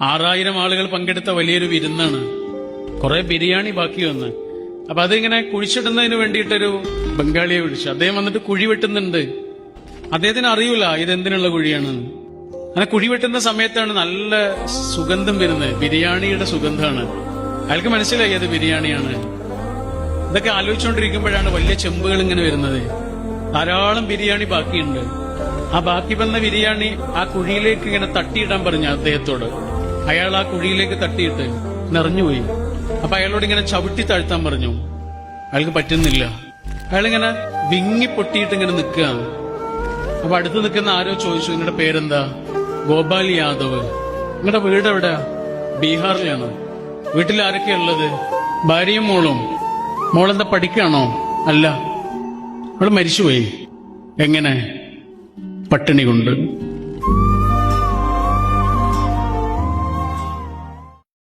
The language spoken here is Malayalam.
6000 ആളുകൾ പങ്കെടുത്ത വലിയൊരു വിരുന്നാണ്. കുറെ ബിരിയാണി ബാക്കി വന്ന്. അപ്പൊ അതിങ്ങനെ കുഴിച്ചിടുന്നതിന് വേണ്ടിയിട്ടൊരു ബംഗാളിയെ വിളിച്ചു. അദ്ദേഹം വന്നിട്ട് കുഴി വെട്ടുന്നുണ്ട്. അദ്ദേഹത്തിന് അറിയൂല ഇതെന്തിനുള്ള കുഴിയാണെന്ന്. അങ്ങനെ കുഴി വെട്ടുന്ന സമയത്താണ് നല്ല സുഗന്ധം വരുന്നത്. ബിരിയാണിയുടെ സുഗന്ധമാണ്. അയാൾക്ക് മനസ്സിലായി അത് ബിരിയാണിയാണ്. ഇതൊക്കെ ആലോചിച്ചുകൊണ്ടിരിക്കുമ്പോഴാണ് വലിയ ചെമ്പുകൾ ഇങ്ങനെ വരുന്നത്. ധാരാളം ബിരിയാണി ബാക്കിയുണ്ട്. ആ ബാക്കി വന്ന ബിരിയാണി ആ കുഴിയിലേക്ക് ഇങ്ങനെ തട്ടിയിടാൻ പറഞ്ഞു അദ്ദേഹത്തോട്. അയാൾ ആ കുഴിയിലേക്ക് തട്ടിയിട്ട് നിറഞ്ഞുപോയി. അപ്പൊ അയാളോട് ഇങ്ങനെ ചവിട്ടി താഴ്ത്താൻ പറഞ്ഞു. അയാൾക്ക് പറ്റുന്നില്ല. അയാളിങ്ങനെ വിങ്ങി പൊട്ടിയിട്ട് ഇങ്ങനെ നിൽക്കുക. അപ്പൊ അടുത്ത് നിൽക്കുന്ന ആരോ ചോദിച്ചു, നിങ്ങളുടെ പേരെന്താ? ഗോപാൽ യാദവ്. നിങ്ങളുടെ വീട് എവിടെ? ബീഹാറിലാണ്. വീട്ടിൽ ആരൊക്കെയാ ഉള്ളത്? ഭാര്യയും മോളും. മോളെന്താ പഠിക്കുകയാണോ? അല്ല, അവള് മരിച്ചുപോയി. എങ്ങനെ? പട്ടിണി കൊണ്ട്.